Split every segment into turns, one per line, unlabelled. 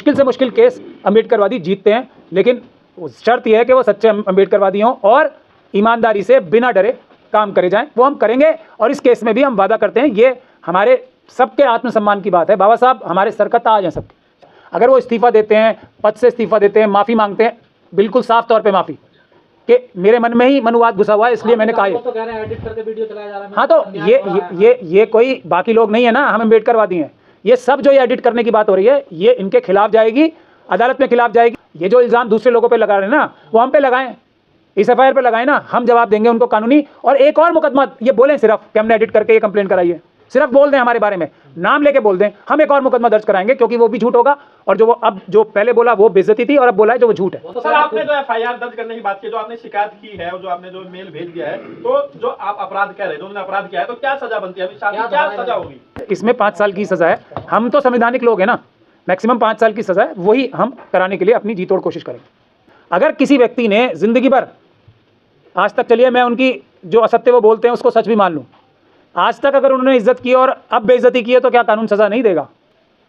मुश्किल से मुश्किल केस अम्बेडकरवादी जीतते हैं, लेकिन शर्त यह है कि वो सच्चे अम्बेडकरवादी हों और ईमानदारी से बिना डरे काम करे जाएं। वो हम करेंगे और इस केस में भी हम वादा करते हैं। ये हमारे सबके आत्मसम्मान की बात है। बाबा साहब हमारे सर का ताज हैं सबके। अगर वो इस्तीफ़ा देते हैं, पद से इस्तीफ़ा देते हैं, माफ़ी मांगते हैं, बिल्कुल साफ तौर पे माफ़ी कि मेरे मन में ही मनुवाद घुसा हुआ है, इसलिए मैंने कहा
तो कह रहे हैं एडिट करके वीडियो चलाया जा रहा है।
हाँ, तो ये कोई बाकी लोग नहीं है ना, हम अम्बेडकरवादी हैं। ये सब जो ये एडिट करने की बात हो रही है, ये इनके खिलाफ जाएगी, अदालत में खिलाफ जाएगी। ये जो इल्ज़ाम दूसरे लोगों पे लगा रहे हैं ना, वो हम पे लगाएं, इस एफआईआर पे लगाएं ना, हम जवाब देंगे उनको कानूनी। और एक और मुकदमा ये बोलें सिर्फ कि हमने एडिट करके ये कंप्लेंट कराई है, सिर्फ बोल दें हमारे बारे में, नाम लेके बोल दें, हम एक और मुकदमा दर्ज कराएंगे, क्योंकि वो भी झूठ होगा। और जो वो अब जो पहले बोला वो बेइज्जती थी, और अब बोला है जो वो झूठ है।
तो सर आपने जो एफआईआर दर्ज करने की बात की, जो आपने शिकायत की है और जो आपने जो मेल भेज दिया है, तो जो आप अपराध कह रहे हैं, जो उन्होंने अपराध किया है, तो क्या सजा बनती है? क्या सजा होगी?
इसमें 5 साल की सजा है। हम तो संवैधानिक लोग हैं ना, मैक्सिमम 5 साल की सजा है, वही हम कराने के लिए अपनी जी तोड़ कोशिश करेंगे। अगर किसी व्यक्ति ने जिंदगी भर आज तक, चलिए मैं उनकी जो असत्य वो बोलते हैं उसको सच भी मान लूँ, आज तक अगर उन्होंने इज्जत की और अब बेइज्जती की है, तो क्या कानून सज़ा नहीं देगा?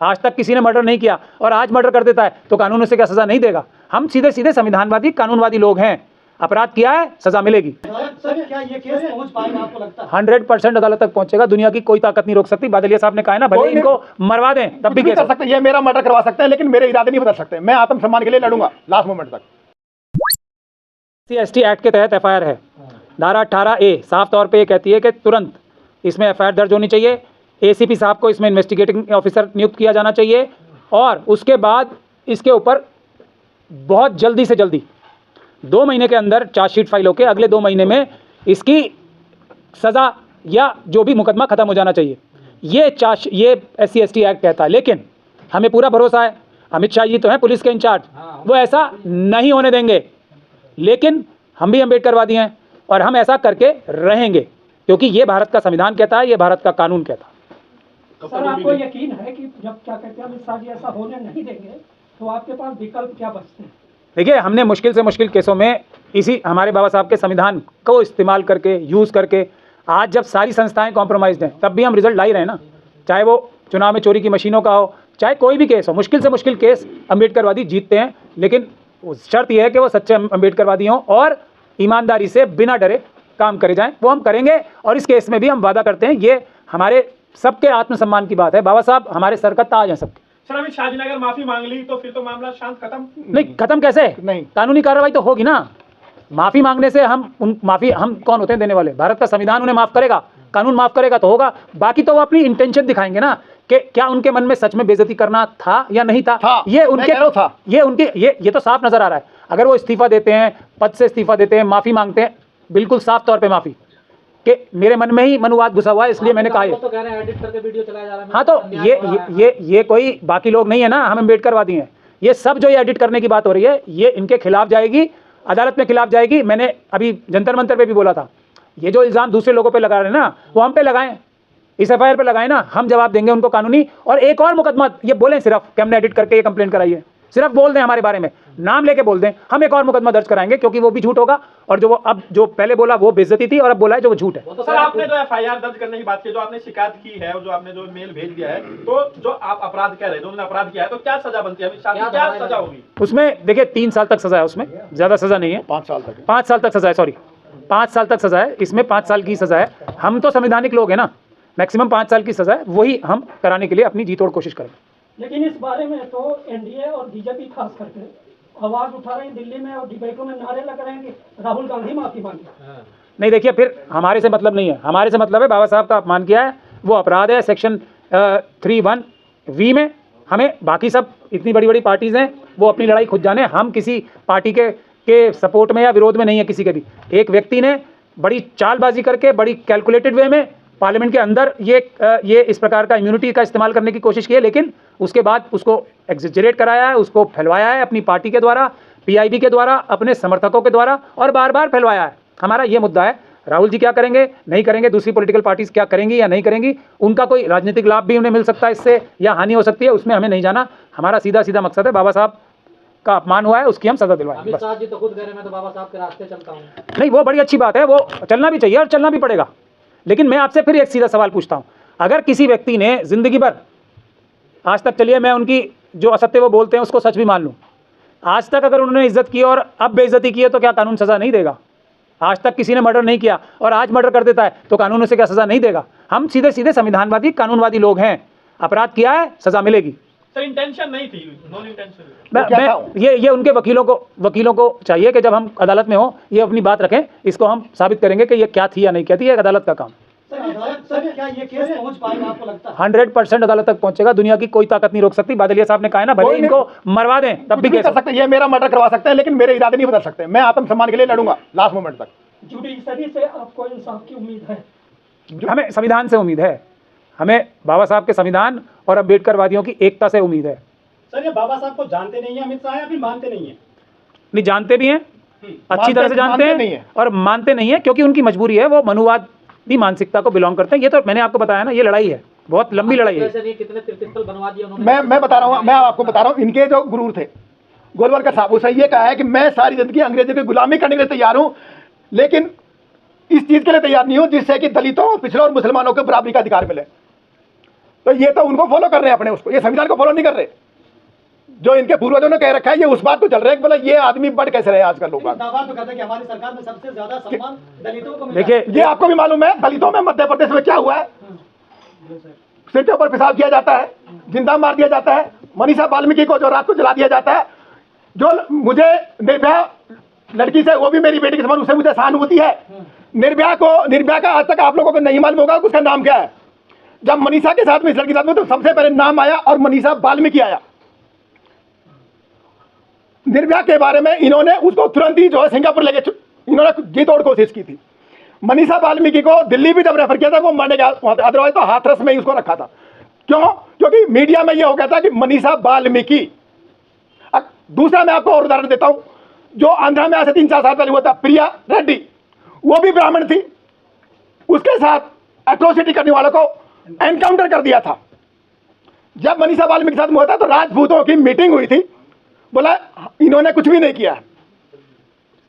आज तक किसी ने मर्डर नहीं किया और आज मर्डर कर देता है, तो कानून उसे क्या सज़ा नहीं देगा? हम सीधे सीधे संविधानवादी कानूनवादी लोग हैं। अपराध किया है, सज़ा मिलेगी।
सर क्या ये केस पहुंच पाएगा आपको लगता है?
100% अदालत तक पहुंचेगा। दुनिया की कोई ताकत नहीं रोक सकती। बादलिया साहब ने कहा है ना, भले इनको मरवा दें तब भी
कर सकते हैं, ये मेरा मर्डर करवा सकते हैं, लेकिन मेरे इरादे नहीं बदल सकते। मैं आत्मसम्मान के लिए लड़ूंगा लास्ट मोमेंट तक।
SC/ST एक्ट के तहत एफआईआर है। धारा 18A साफ तौर पे ये कहती है कि तुरंत इसमें एफआईआर दर्ज होनी चाहिए। ACP साहब को इसमें इन्वेस्टिगेटिंग ऑफिसर नियुक्त किया जाना चाहिए, और उसके बाद इसके ऊपर बहुत जल्दी से जल्दी 2 महीने के अंदर चार्जशीट फाइल होकर अगले 2 महीने में इसकी सज़ा या जो भी मुकदमा ख़त्म हो जाना चाहिए। ये SC/ST एक्ट कहता है। लेकिन हमें पूरा भरोसा है, अमित शाह जी तो हैं पुलिस के इंचार्ज, वो ऐसा नहीं होने देंगे। लेकिन हम भी अम्बेडकरवादी हैं और हम ऐसा करके रहेंगे, क्योंकि ये भारत का संविधान कहता है, ये भारत का कानून कहता है।
सर आपको यकीन है कि जब क्या कहते हैं अमित शाह जी ऐसा होने नहीं देंगे, तो आपके पास विकल्प क्या बचते हैं?
देखिए, हमने मुश्किल से मुश्किल केसों में इसी हमारे बाबा साहब के संविधान को इस्तेमाल करके, यूज़ करके, आज जब सारी संस्थाएं कॉम्प्रोमाइज्ड हैं, तब भी हम रिजल्ट ला ही रहे हैं ना। चाहे वो चुनाव में चोरी की मशीनों का हो, चाहे कोई भी केस हो, मुश्किल से मुश्किल केस अम्बेडकरवादी जीतते हैं। लेकिन शर्त यह है कि वो सच्चे अम्बेडकरवादी हों और ईमानदारी से बिना डरे काम करे जाएं। वो हम करेंगे और इस केस में भी हम वादा करते हैं। ये हमारे सबके आत्मसम्मान की बात है। बाबा साहब हमारे सर का ताज हैं सबके।
सर अमित शाह जी ने अगर माफी मांग ली तो फिर तो मामला शांत खत्म?
नहीं, खत्म कैसे?
नहीं,
कानूनी कार्रवाई तो होगी ना। माफ़ी मांगने से हम कौन होते हैं देने वाले? भारत का संविधान उन्हें माफ़ करेगा, कानून माफ़ करेगा तो होगा। बाकी तो वो अपनी इंटेंशन दिखाएंगे ना कि क्या उनके मन में सच में बेइज्जती करना था या नहीं था। ये तो साफ नजर आ रहा है। अगर वो इस्तीफा देते हैं, पद से इस्तीफा देते हैं, माफ़ी मांगते हैं, बिल्कुल साफ तौर पे माफ़ी कि मेरे मन में ही मनुवाद घुसा हुआ है, इसलिए मैंने कहा है।
तो कह रहे हैं एडिट करके वीडियो चलाया जा रहा है।
हाँ, तो ये कोई बाकी लोग नहीं है ना, हम अम्बेडकरवादी हैं। ये सब जो ये एडिट करने की बात हो रही है, ये इनके खिलाफ जाएगी, अदालत में खिलाफ जाएगी। मैंने अभी जंतर मंतर पे भी बोला था, ये जो इल्ज़ाम दूसरे लोगों पे लगा रहे हैं ना, वो हम पे लगाएं, इस एफआईआर पे लगाएं ना, हम जवाब देंगे उनको कानूनी। और एक और मुकदमा ये बोलें सिर्फ कि हमने एडिट करके ये कंप्लेंट कराई है, सिर्फ बोल दें हमारे बारे में, नाम लेके बोल दें, हम एक और मुकदमा दर्ज कराएंगे, क्योंकि वो भी झूठ होगा। और जो वो अब जो पहले बोला वो बेइज्जती थी, और अब बोला है जो वो झूठ है।
तो सर आपने जो एफआईआर दर्ज करने की बात की, जो आपने शिकायत की है और जो आपने जो मेल भेज दिया है, तो जो आप अपराध कह रहे हैं, जो उन्होंने अपराध किया है, तो क्या सजा बनती है? क्या सजा होगी
उसमें? देखिए 3 साल तक सजा है, उसमें ज़्यादा सजा नहीं है।
5 साल तक
5 साल तक सजा है, सॉरी 5 साल तक सजा है। इसमें 5 साल की सजा है। हम तो संवैधानिक लोग हैं ना, मैक्सिमम 5 साल की सजा है, वही हम कराने के लिए अपनी जी तोड़ कोशिश करेंगे।
लेकिन इस बारे में तो एनडीए और बीजेपी खास करके आवाज उठा रहे हैं, दिल्ली में और डिबेटों में नारे लग रहे हैं कि राहुल गांधी माफी मांगे।
नहीं, देखिए, फिर हमारे से मतलब नहीं है। हमारे से मतलब है बाबा साहब का अपमान किया है, वो अपराध है। सेक्शन 3(1)V में हमें, बाकी सब इतनी बड़ी बड़ी पार्टीज़ हैं, वो अपनी लड़ाई खुद जाने। हम किसी पार्टी के सपोर्ट में या विरोध में नहीं है किसी के भी। एक व्यक्ति ने बड़ी चालबाजी करके, बड़ी कैलकुलेटेड वे में पार्लियामेंट के अंदर ये इस प्रकार का इम्यूनिटी का इस्तेमाल करने की कोशिश की है, लेकिन उसके बाद उसको एग्जेजरेट कराया है, उसको फैलवाया है अपनी पार्टी के द्वारा, PIB के द्वारा, अपने समर्थकों के द्वारा, और बार बार फैलवाया है। हमारा ये मुद्दा है। राहुल जी क्या करेंगे, नहीं करेंगे, दूसरी पॉलिटिकल पार्टीज क्या करेंगी या नहीं करेंगी, उनका कोई राजनीतिक लाभ भी उन्हें मिल सकता है इससे, या हानि हो सकती है, उसमें हमें नहीं जाना। हमारा सीधा सीधा मकसद है, बाबा साहब का अपमान हुआ है, उसकी हम सजा दिलवाएं।
अमित शाह जी तो खुद कह रहे हैं मैं तो बाबा साहब के रास्ते चलता हूँ।
नहीं, वो बड़ी अच्छी बात है, वो चलना भी चाहिए और चलना भी पड़ेगा। लेकिन मैं आपसे फिर एक सीधा सवाल पूछता हूँ, अगर किसी व्यक्ति ने जिंदगी भर, आज तक चलिए मैं उनकी जो असत्य वो बोलते हैं उसको सच भी मान लूँ। आज तक अगर उन्होंने इज्जत की और अब बेइज्जती की है तो क्या कानून सज़ा नहीं देगा? आज तक किसी ने मर्डर नहीं किया और आज मर्डर कर देता है तो कानून उसे क्या सज़ा नहीं देगा? हम सीधे सीधे संविधानवादी कानूनवादी लोग हैं। अपराध किया है, सज़ा मिलेगी।
सर इंटेंशन नहीं थी, नॉन इंटेंशन।
मैं ये उनके वकीलों को चाहिए कि जब हम अदालत में हो ये अपनी बात रखें, इसको हम साबित करेंगे कि ये क्या थी या नहीं क्या थी, ये अदालत का काम।
सर क्या ये केस पहुंच पाएगा आपको लगता है?
100% अदालत तक पहुंचेगा। दुनिया की कोई ताकत नहीं रोक सकती। बादलिया साहब ने कहा है ना, भले इनको मरवा दें तब भी
कुछ कर सकते हैं, ये मेरा मर्डर करवा सकते हैं, लेकिन मेरे इरादे नहीं बदल सकते। मैं आत्मसम्मान के लिए लड़ूंगा लास्ट मोमेंट तक।
जुडिशरी से आपको इंसाफ की उम्मीद है?
हमें संविधान से उम्मीद है, हमें बाबा साहब के संविधान और अम्बेडकरवादियों की एकता से उम्मीद है।
सर ये बाबा साहब को जानते नहीं है अमित शाह या फिर मानते नहीं है?
नहीं, जानते भी हैं, अच्छी तरह से जानते हैं और मानते नहीं है क्योंकि उनकी मजबूरी है। वो मनुवादी मानसिकता को बिलोंग करते हैं। ये तो मैंने आपको बताया ना, ये लड़ाई है, बहुत लंबी लड़ाई है।
कितने तीर्थस्थल बनवा दिए उन्होंने?
मैं बता रहा हूँ, मैं आपको बता रहा हूँ, इनके जो गुरु थे गोलवलकर साहब, उसने ये कहा है कि मैं सारी जिंदगी अंग्रेजों की गुलामी करने के लिए तैयार हूँ, लेकिन इस चीज के लिए तैयार नहीं हूँ जिससे कि दलितों, पिछड़ों और मुसलमानों को बराबरी का अधिकार मिले। तो ये तो उनको फॉलो कर रहे हैं अपने, उसको, ये संविधान को फॉलो नहीं कर रहे। जो इनके पूर्वजों ने कह रखा है ये उस बात को चल रहे हैं कि बोला ये आदमी बढ़ कैसे रहे आजकल लोग।
दावा तो कहते हैं कि हमारी सरकार में सबसे ज्यादा सम्मान दलितों को मिला।
देखिए,
ये आपको भी मालूम है दलितों में मध्य प्रदेश में क्या हुआ है? सिर के ऊपर पेशाब किया जाता है, जिंदा मार दिया जाता है, मनीषा वाल्मीकि को जो रात को जला दिया जाता है। जो मुझे निर्भया लड़की से, वो भी मेरी बेटी के समान, उससे मुझे सहानुभूति है। निर्भया का आज तक आप लोगों को नहीं मालूम होगा उसका नाम क्या है। जब मनीषा के साथ में, इस लड़की के साथ में, तो सबसे पहले नाम आया और मनीषा वाल्मीकि आया। निर्भया के बारे में इन्होंने उसको तुरंत ही जो है सिंगापुर लेके इन्होंने जी तोड़ कोशिश की थी। मनीषा वाल्मीकि को दिल्ली भी जब रेफर किया था वो मरने गया, अदरवाइज तो हाथरस में ही उसको रखा था। क्यों? क्योंकि मीडिया में ये हो गया था कि मनीषा वाल्मीकि। दूसरा मैं आपको और उदाहरण देता हूं, जो आंध्रा में आज से 3-4 साल पहले हुआ था, प्रिया रेड्डी, वो भी ब्राह्मण थी, उसके साथ एट्रोसिटी करने वालों को एनकाउंटर कर दिया था। जब मनीषा वाल्मीकि के साथ हुआ था तो राजपूतों की मीटिंग हुई थी, बोला इन्होंने कुछ भी नहीं किया।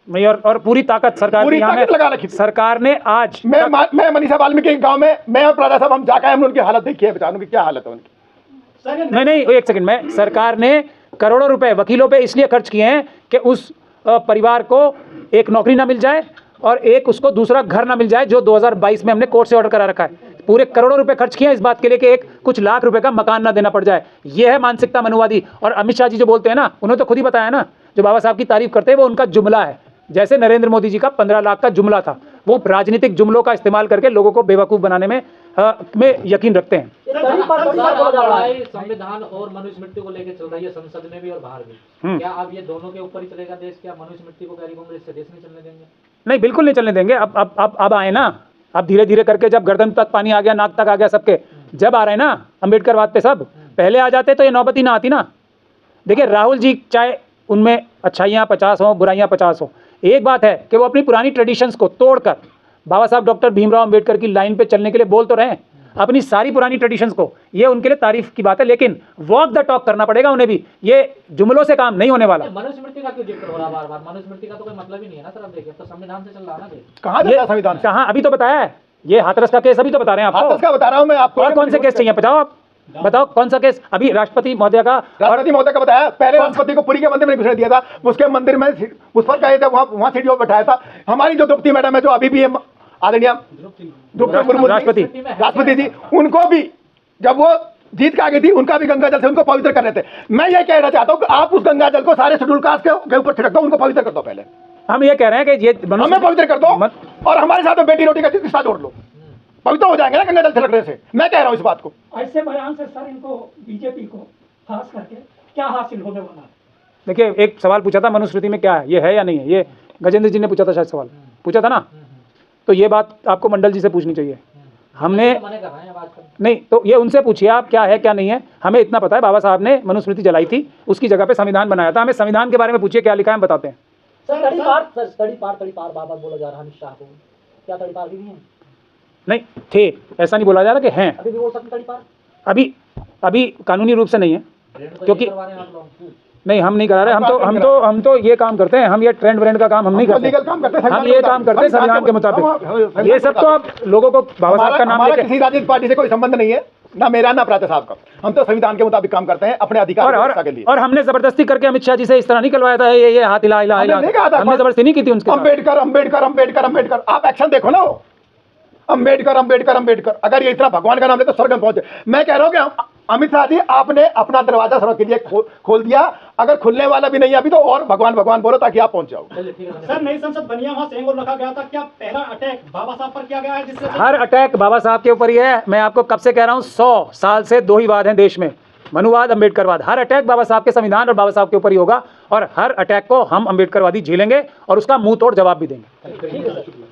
मैं और पूरी ताकत सरकार
पूरी
की यहाँ
ताकत लगा रखी थी।
सरकार ने आज
मैं मनीषा वाल्मीकि के गांव में, मैं और प्रदा साहब हम जाकर हमने उनकी हालत देखी है, बेचारों की क्या हालत है उनकी।
नहीं, एक सेकंड में, सरकार ने करोड़ों रुपए वकीलों पे इसलिए खर्च किए हैं कि उस परिवार को एक नौकरी ना मिल जाए और एक उसको दूसरा घर ना मिल जाए, जो 2022 में हमने कोर्ट से ऑर्डर करा रखा है। पूरे करोड़ों रुपए खर्च किए हैं इस बात के लिए कि एक कुछ लाख रुपए का मकान ना देना पड़ जाए। ये है मानसिकता मनुवादी। और अमित शाह जी जो बोलते हैं ना, उन्होंने तो खुद ही बताया ना, जो बाबा साहब की तारीफ करते हैं वो उनका जुमला है। जैसे नरेंद्र मोदी जी का 15 लाख का जुमला था, वो राजनीतिक जुमलों का इस्तेमाल करके लोगों को बेवकूफ़ बनाने में यकीन रखते हैं।
संविधान और मनुस्मृति को लेकर चल रही है संसद में भी और बाहर भी, क्या अब ये दोनों के ऊपर ही चलेगा देश? क्या मनुस्मृति को कैरी कांग्रेस से देश नहीं चलने देंगे?
नहीं, बिल्कुल नहीं चलने देंगे। अब आए ना, अब धीरे धीरे करके जब गर्दन तक पानी आ गया, नाक तक आ गया सबके, जब आ रहे हैं ना अम्बेडकरवाद पे सब, पहले आ जाते तो ये नौबत ही ना आती ना। देखिए राहुल जी, चाहे उनमें अच्छाइयाँ 50 हों, बुराइयाँ 50 हों, एक बात है कि वो अपनी पुरानी ट्रेडिशंस को तोड़कर बाबा साहब डॉक्टर भीमराव अम्बेडकर की लाइन पे चलने के लिए बोल तो रहे हैं, अपनी सारी पुरानी ट्रेडिशंस को। ये उनके लिए तारीफ की बात है, लेकिन वॉक द टॉक करना पड़ेगा उन्हें भी। ये जुमलों से काम नहीं होने वाला।
मनुस्मृति का क्यों जिक्र हो रहा बार बार? मनुस्मृति का तो कोई मतलब ही नहीं है ना सर। अब देखिए तो संविधान से चल रहा है ना।
कहाँ जाता है संविधान?
कहाँ? अभी तो बताया है, ये हाथरस का केस अभी तो बता रहे हैं आपको।
हाथरस का बता रहा हूँ मैं आपको।
और कौन से केस चाहिए बताओ आप, बताओ कौन सा केस? अभी राष्ट्रपति महोदय का
बताया, पहले राष्ट्रपति को पुरी के मंदिर में घुसने दिया था, उसके मंदिर में उस पर कहे थे, वहाँ सीढ़ियों पर बैठाया था। हमारी जो द्रौपदी मैडम है, जो अभी भी है आदरणीय द्रौपदी मुर्मू राष्ट्रपति जी, उनको भी जब वो जीत के आ गई थी, उनका भी गंगा जल से उनको पवित्र कर रहे थे। मैं ये कहना चाहता हूँ कि आप उस गंगा जल को सारे शेड्यूल कास्ट के ऊपर छिड़क दो, उनको पवित्र कर दो। पहले
हम ये कह रहे हैं कि ये
हमें पवित्र कर दो और हमारे साथ बेटी रोटी का रिश्ता जोड़ लो, पवित्र हो जाएंगे ना गंगा जल छिड़कने से। मैं कह रहा हूँ इस बात को।
ऐसे बयान से सर इनको, बीजेपी को खास करके क्या हासिल होने वाला है?
देखिए, एक सवाल पूछा था मनुस्मृति में क्या है, ये है या नहीं है। ये गजेंद्र जी ने पूछा था, शायद सवाल पूछा था ना, तो ये बात आपको मंडल जी से पूछनी चाहिए। हमने नहीं, तो ये उनसे पूछिए आप क्या है क्या नहीं है। हमें इतना पता है बाबा साहब ने मनुस्मृति जलाई थी, उसकी जगह पे संविधान बनाया था। हमें संविधान के बारे में पूछिए क्या लिखा है, हम बताते हैं।
तड़ीपार बार बार बोला जा रहा है अमित शाह को, क्या तड़ीपार भी नहीं है? नहीं
थे, ऐसा नहीं बोला जा रहा कि हैं।
अभी भी बोल सकते तड़ीपार?
अभी कानूनी रूप से नहीं है, क्योंकि नहीं, हम नहीं करा रहे। हम तो ये काम करते हैं, हम ये ट्रेंड व्रेंड का काम हम नहीं करते। हम ये काम करते हैं संविधान के मुताबिक। ये सब तो अब लोगों को बाबा साहब का नाम लेके,
किसी राजनीतिक पार्टी से कोई संबंध नहीं है। ना मेरा ना प्रातः साहब का। हम तो संविधान के मुताबिक काम करते हैं अपने अधिकार की रक्षा के लिए।
और हमने जबरदस्ती करके अमित शाह जी से इस तरह नहीं करवाया था, ये हाथ हिला हिला हिला,
हमने नहीं कहा था,
हमने जबरदस्ती नहीं की थी उनके साथ।
अंबेडकर अंबेडकर अंबेडकर अंबेडकर, आप एक्शन देखो ना, वो अंबेडकर अंबेडकर अंबेडकर, अगर ये इतना भगवान का नाम ले तो स्वर्ग में पहुंचे। मैं कह रहा हूँ कि अमित शाह जी आपने अपना दरवाजा सर्व के लिए खोल दिया, अगर खुलने वाला भी नहीं है अभी तो और भगवान भगवान बोलो ताकि आप पहुंच जाओ।
सर नई संसद बनी है, वहाँ सेंगोर रखा गया था, क्या पहला अटैक बाबा साहब पर किया गया है जिससे
हर अटैक बाबा साहब के ऊपर ही है। मैं आपको कब से कह रहा हूँ, 100 साल से दो ही वाद हैं देश में, मनुवाद अम्बेडकरवाद। हर अटैक बाबा साहब के संविधान और बाबा साहब के ऊपर ही होगा, और हर अटैक को हम अम्बेडकरवादी झेलेंगे और उसका मुंह तोड़ जवाब भी देंगे।
ठीक है सर।